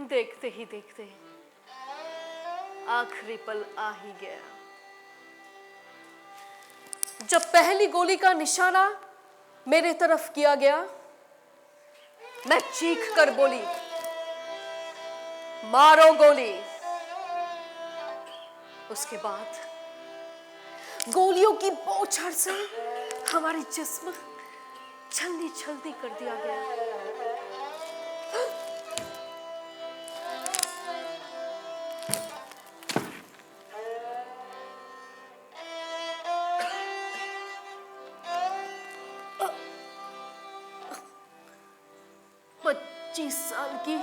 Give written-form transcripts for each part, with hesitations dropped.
देखते ही देखते आखिरी पल आ ही गया। जब पहली गोली का निशाना मेरे तरफ किया गया, मैं चीख कर बोली, मारो गोली। उसके बाद गोलियों की बौछार से हमारे जिस्म छलनी छलनी कर दिया गया। साल की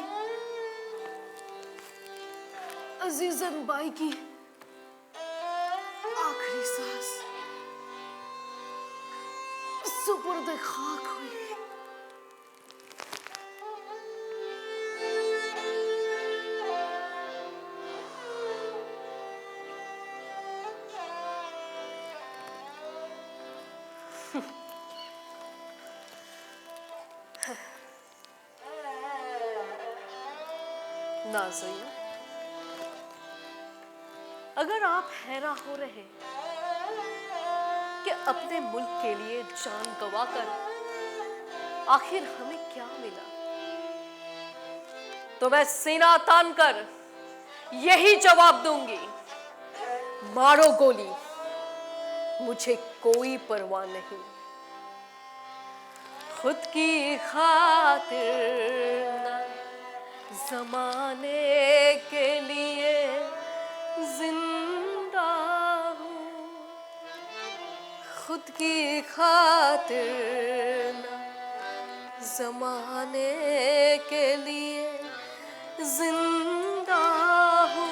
अजीजन बाई की आखिरी सांस सुपुर्द खाक हुई। नाज़रीन, अगर आप हैरान हो रहे कि अपने मुल्क के लिए जान गंवाकर आखिर हमें क्या मिला, तो मैं सीना तान कर यही जवाब दूंगी, मारो गोली, मुझे कोई परवाह नहीं। खुद की खातिर ना ज़माने के लिए जिंदा हूँ, खुद की खातिर ना ज़माने के लिए जिंदा हूँ।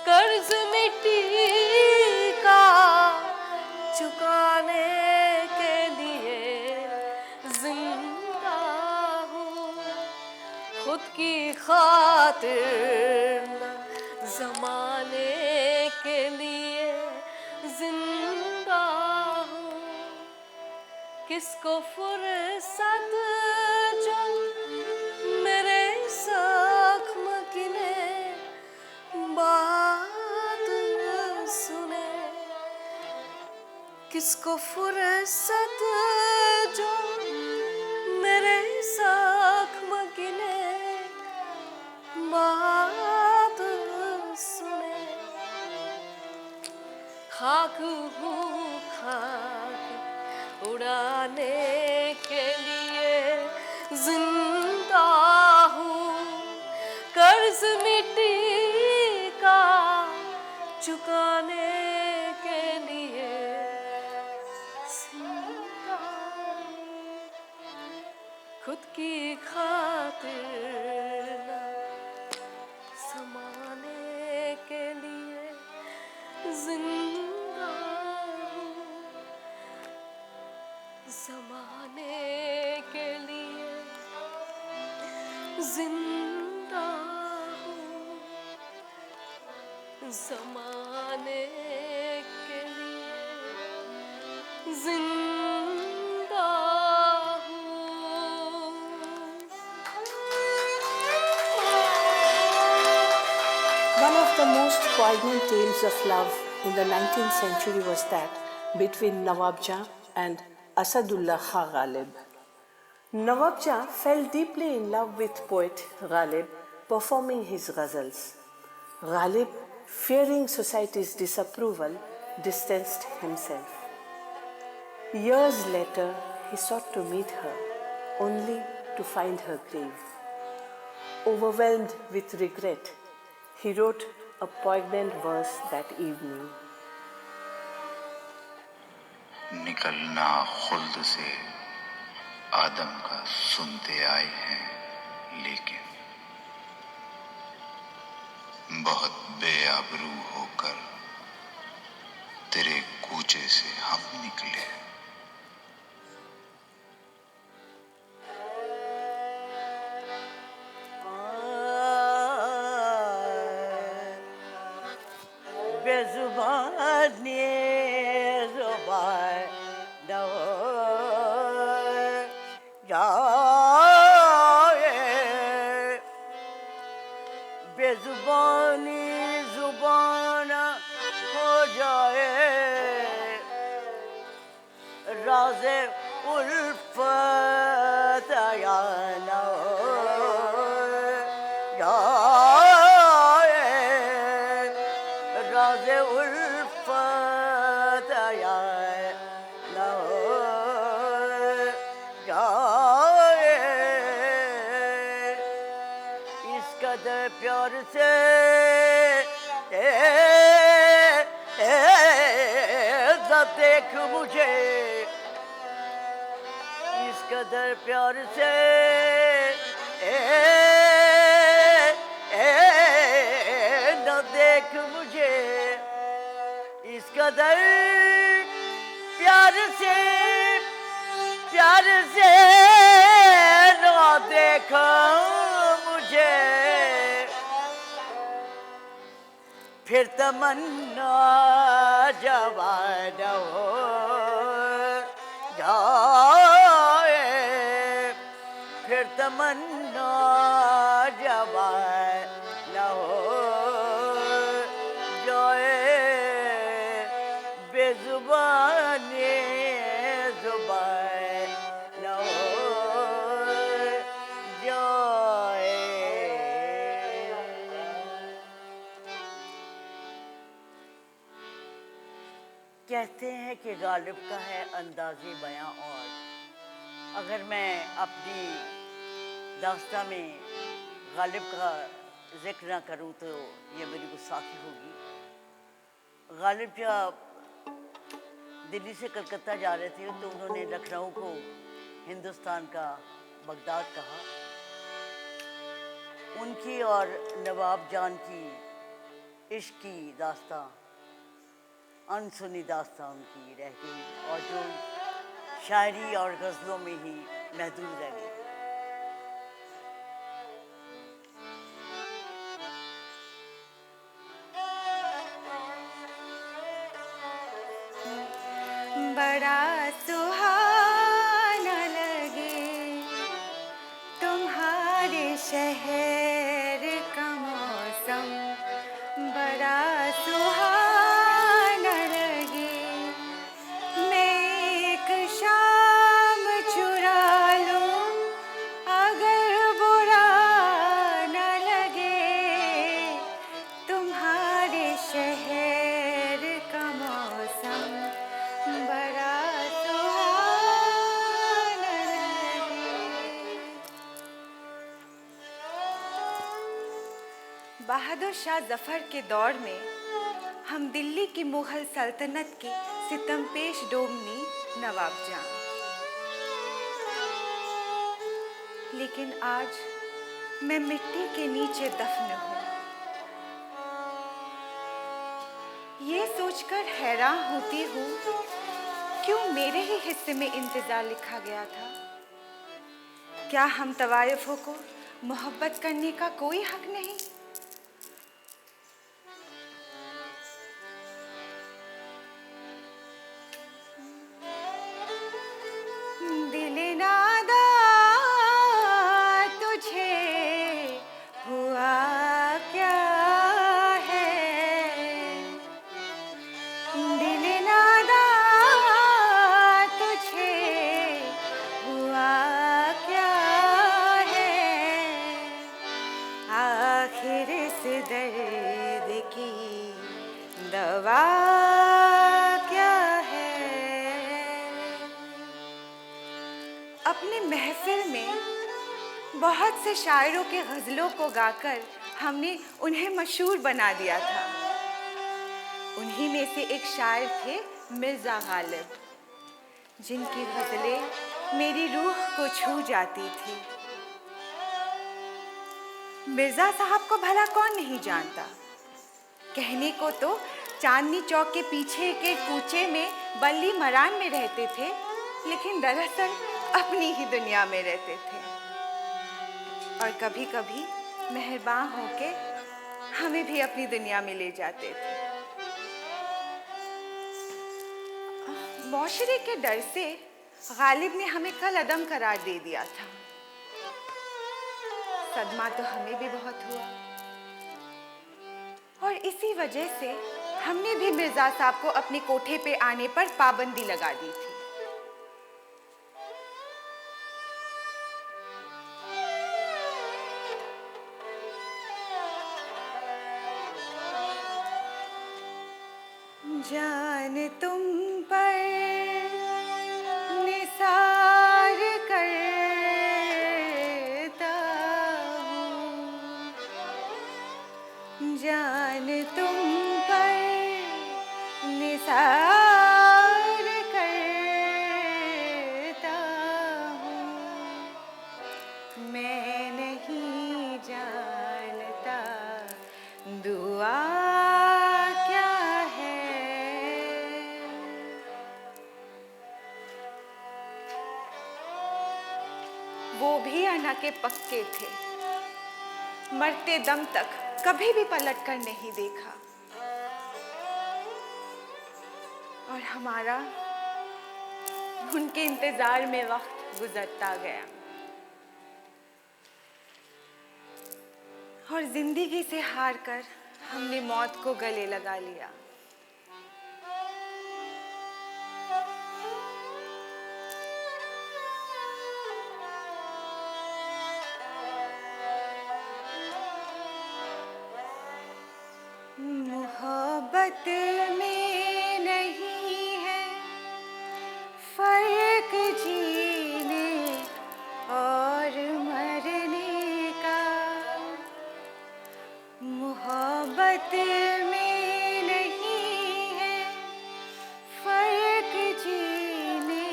कर्ज मिट्टी का चुकाने के लिए जिंदा हूँ, खुद की खातिर न ज़माने के लिए जिंदा हूँ। किसको फुर्सत जो मेरे ज़ख्म गिने बात सुने, किसको फुर्सत जो मेरे ज़ख्म गिने बात सुने। खाक हूँ खाक उड़ाने के लिए जिंदा हूँ, कर्ज मिट्टी का चुकाने के लिए जिंदा हूँ, खुद की खातिर ना ज़माने के लिए जिंदा हूँ, ज़माने के लिए जिंदा हूँ, ज़माने के लिए जिंदा हूँ। One of the most poignant tales of love in the 19th century was that between Nawab Jah and Asadullah Kha Ghalib. Nawab Jah fell deeply in love with poet Ghalib, performing his ghazals. Ghalib, fearing society's disapproval, distanced himself. Years later, he sought to meet her, only to find her grave. Overwhelmed with regret, he wrote a poignant verse that evening. निकलना खुल्द से आदम का सुनते आए हैं, लेकिन बहुत बेआबरू होकर तेरे कूचे से हम निकले। राज़े उल्फत या ना जाए, राज़े उल्फत या ना जाए, इस कदर प्यार से देख मुझे, इस कदर प्यार से न देख मुझे, इस कदर प्यार से न देख मुझे, फिर तमन्ना जवान हो जाए, फिर तमन्ना जवान हो जाए, बेजुबानी जुबान हो जाए। कहते हैं कि गालिब का है अंदाज़े बयां, और अगर मैं अपनी दास्तां में गालिब का जिक्र ना करूं तो ये मेरी गुस्ताखी होगी। गालिब जब दिल्ली से कलकत्ता जा रहे थे तो उन्होंने लखनऊ को हिंदुस्तान का बगदाद कहा। उनकी और नवाब जान की इश्क की दास्तां अनसुनी दास्तां उनकी रह गई, और जो शायरी और गज़लों में ही महदूद रह गई। बड़ा सुहाना लगे तुम्हारे शहर का मौसम, बड़ा सुहाना लगे, मैं एक शाम चुरा लूं अगर बुरा न लगे, तुम्हारे शहर का मौसम बड़ा सुहाना लगे। बहादुर शाह जफर के दौर में हम दिल्ली की मुगल सल्तनत के सितमपेश डोमनी नवाब जान, लेकिन आज मैं मिट्टी के नीचे दफन हूँ। ये सोचकर हैरान होती हूँ क्यों मेरे ही हिस्से में इंतजार लिखा गया था। क्या हम तवायफों को मोहब्बत करने का कोई हक नहीं? दिल नादा तुझे हुआ क्या है, दिल नादा तुझे हुआ क्या है, आखिर इस दर्द की दवा क्या है। अपने महफिल में बहुत से शायरों के गज़लों को गाकर हमने उन्हें मशहूर बना दिया था। उन्हीं में से एक शायर थे मिर्ज़ा गालिब, जिनकी गज़लें मेरी रूह को छू जाती थी। मिर्ज़ा साहब को भला कौन नहीं जानता। कहने को तो चांदनी चौक के पीछे के कूचे में बल्ली मरान में रहते थे, लेकिन दरअसल अपनी ही दुनिया में रहते थे, और कभी कभी मेहरबान होके हमें भी अपनी दुनिया में ले जाते थे। मौशरे के डर से गालिब ने हमें कल अदम करार दे दिया था। सदमा तो हमें भी बहुत हुआ, और इसी वजह से हमने भी मिर्ज़ा साहब को अपने कोठे पे आने पर पाबंदी लगा दी थी। जान तुम पर निसार करता हूँ, जान तुम पर निसार करता हूँ। मैं नहीं जानता दुआ क्या है। वो भी अन्ना के पक्के थे, मरते दम तक कभी भी पलट कर नहीं देखा। और हमारा उनके इंतजार में वक्त गुजरता गया और जिंदगी से हार कर हमने मौत को गले लगा लिया। मोहब्बत में नहीं है फर्क जीने और मरने का, मोहब्बत में नहीं है फर्क जीने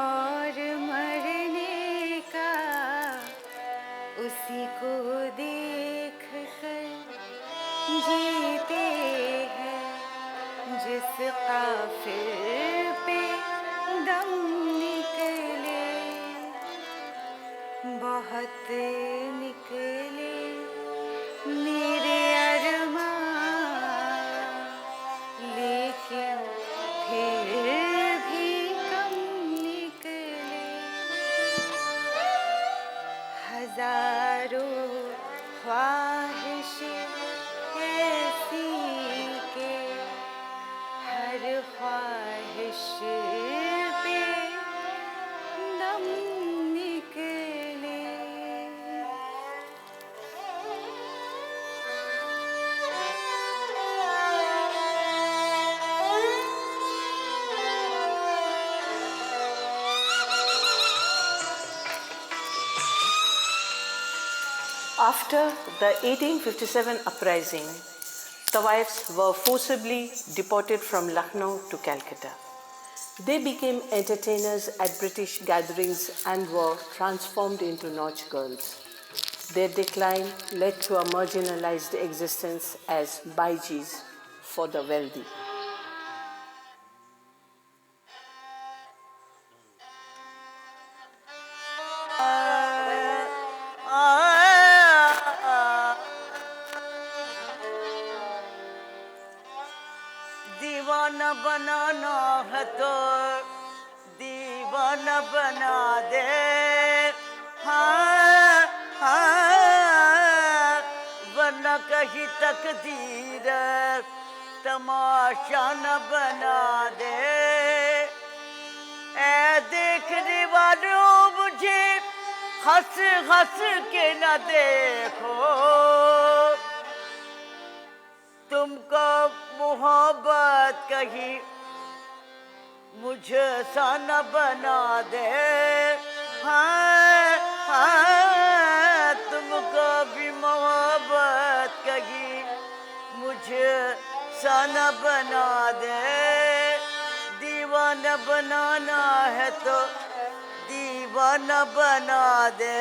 और मरने का। उसी को देख कर जीते हैं जिस काफिर पे दम निकले, बहुत निकले मेरे अरमान, लेकिन फिर भी कम निकले। हजारों ख्वाहिशें ऐसी के हर ख्वाहिश पे दम निकले। After the 1857 uprising, Tawaiffs were forcibly deported from Lucknow to Calcutta. They became entertainers at British gatherings and were transformed into nautch girls. Their decline led to a marginalized existence as baijis for the wealthy. दीवाना बनाना है तो दीवाना बना दे, हाँ हाँ, वरना कहीं तकदीर तमाशा न बना दे। ऐ देखने वालों मुझे हंस हंस के न देखो, तुमको मोहब्बत कहीं मुझे सा न बना दे, हाँ हाँ, तुमको भी मोहब्बत कहीं मुझे सा न बना दे। दीवाना बनाना है तो दीवाना बना दे।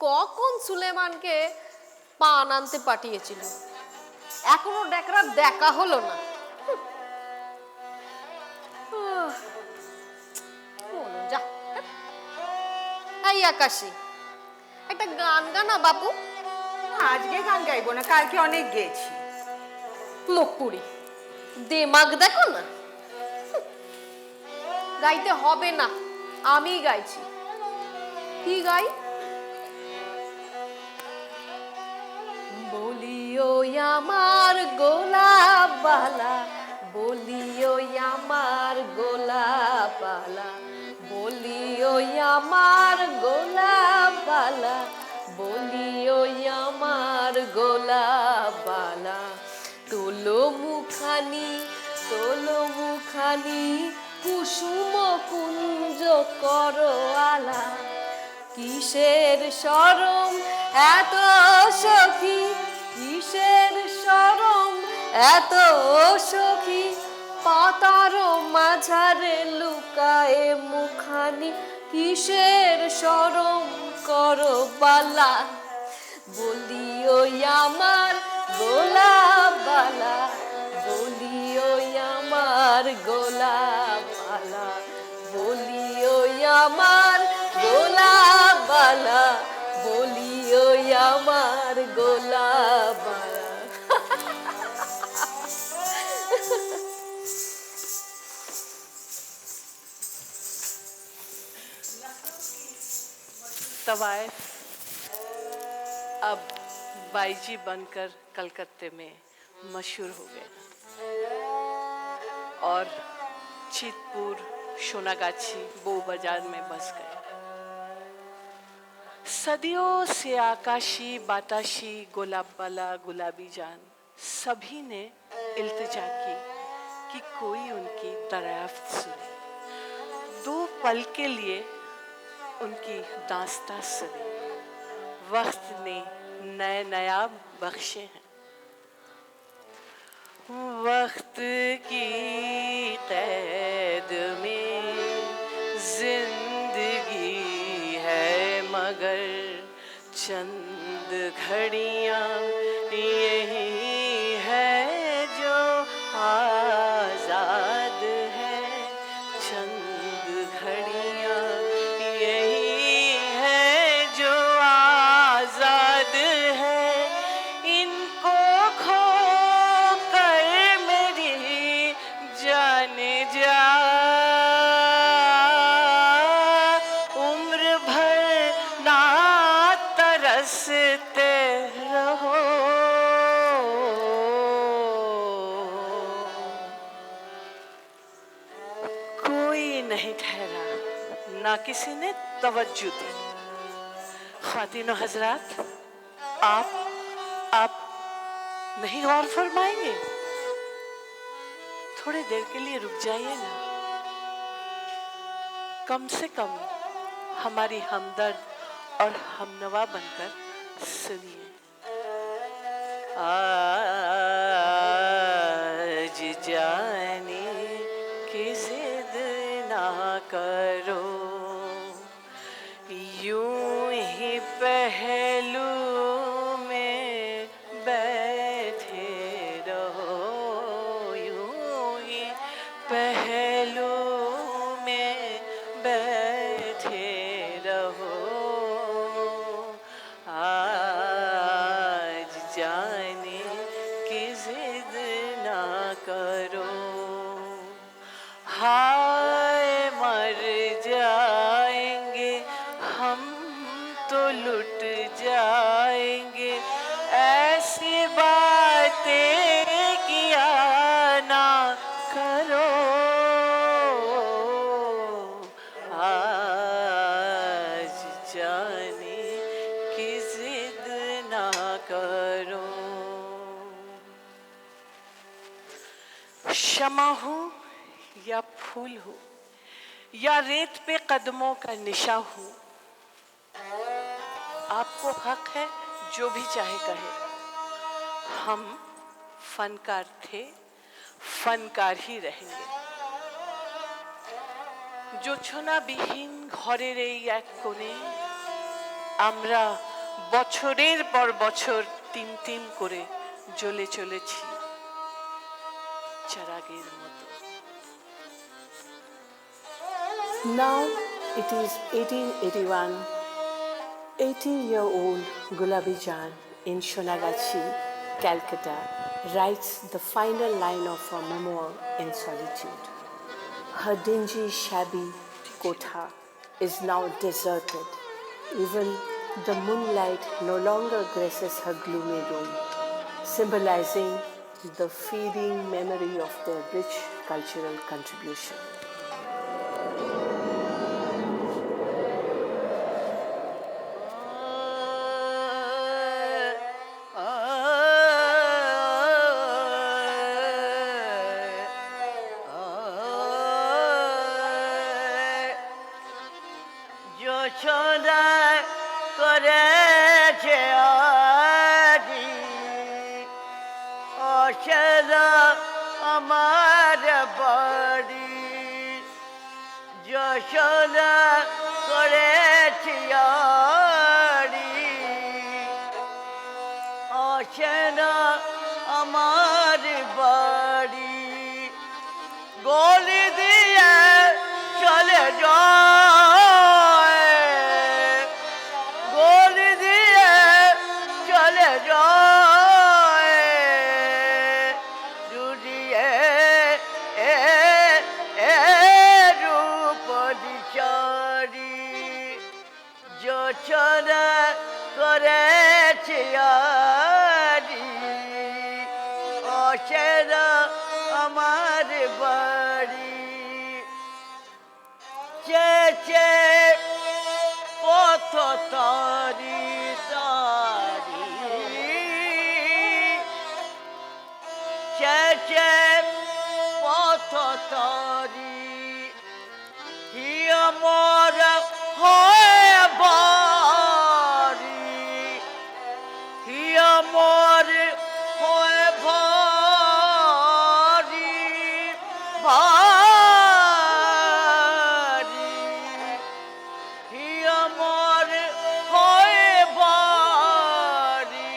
কখন সুলেমানকে পান আনতে পাঠিয়েছিল, এখনো ডেকরা দেখা হলো না। যা এই আকাশী, একটা গান গানা বাপু। আজকে গান গাইবো না, কালকে অনেক গেয়েছি। মুখপুরি দেমাগ দেখো না, গাইতে হবে না, আমি গাইছি। কি গাই? বলিও আমার গোলাপবালা, বলিও আমার গোলাপবালা, বল আমার গোলাপবালা, বলিও আমার গোলাপবালা, তোলো মুখানি কুসুম কুঞ্জ করো আলা। কিসের শরম এত সখী, কিসের শরম এত সখী, পাতার মাঝারে লুকায়ে মুখানি, কিসের শরম করো বালা, বলিও আমার গোলাপবালা, বলিও আমার গোলাপবালা, বলিও আমার গোলাপবালা, বলিও আমার গোলাপবালা। तवाइफ अब बाईजी बनकर कलकत्ते में मशहूर हो गए और चितपुर, सोनागाछी, बो बाजार में बस गए। सदियों से आकाशी, बाताशी, गोलापबाला, गुलाबी जान सभी ने इल्तिजा की कि कोई उनकी दरियाफ्त सुने। 2 पल के लिए उनकी दास्ता सुने। वक्त ने नए नायाब बख्शे हैं। वक्त की कैद में जिंदगी है मगर चंद घड़ियां यही है जो आजाद है। चंद घड़ियां यही है जो आजाद है। इनको खो कर मेरी जान जा, उम्र भर ना तरसते रहो। कोई नहीं ठहरा, ना किसी ने तवज्जो दी। ख्वातीनो हजरात, आप नहीं और फरमाएंगे? थोड़ी देर के लिए रुक जाइए ना। कम से कम हमारी हमदर्द और हमनवा बनकर सुनिए। आज जाने की जिद ना करो, यूं ही पहलू में बैठे रहो, यूं ही पहलू में बैठे रहो। आज जाने की जिद ना करो। हाय मर जाएंगे हम तो लुट जाएंगे, ऐसी बातें किया ना करो। आज जाने की जिद ना करो। शमा हूँ या फूल हूँ या रेत पे कदमों का निशा हूँ, आपको हक है जो भी चाहे कहे। हम फनकार थे, फनकार ही रहेंगे। জোছনা বিহীন ঘরের এই এক কোণে আমরা বছরের পর বছর তিম তিম করে জ্বলে চলেছি চারাগের মতো। Now it is 1881. 80-year-old Gulabi Jan in Sonagachi, Calcutta, writes the final line of her memoir in solitude. Her dingy, shabby kotha is now deserted. Even the moonlight no longer graces her gloomy room, symbolizing the fading memory of their rich cultural contribution. অচেনা আমার বাড়ি গলি দিয়ে চলে যায় গলি দিয়ে চলে যায় দুদিয়ে রূপদি চারি যোচনা করেছে আরি অচেনা আমার বাড়ি চেচে পথ তারি তারি চেচে পথ তারি কি আমার হয় বাড়ি কি আমার হয় ভারি ভারি কি আমার হয় বাড়ি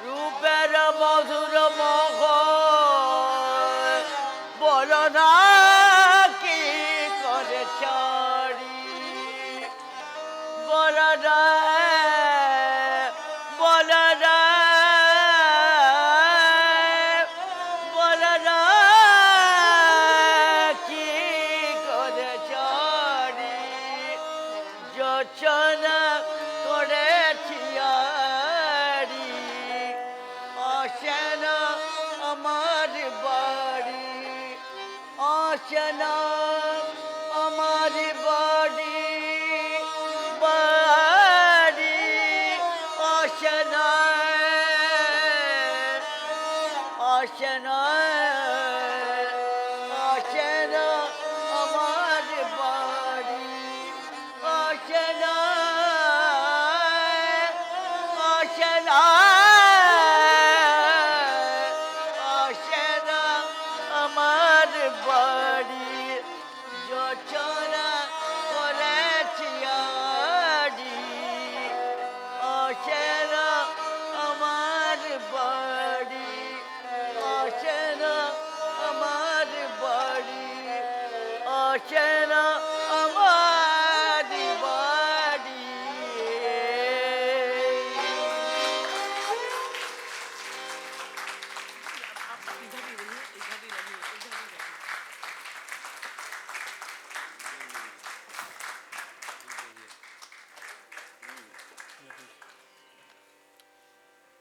রূপের মধুর মহ বলো না কি করে ছাড়ি বলো না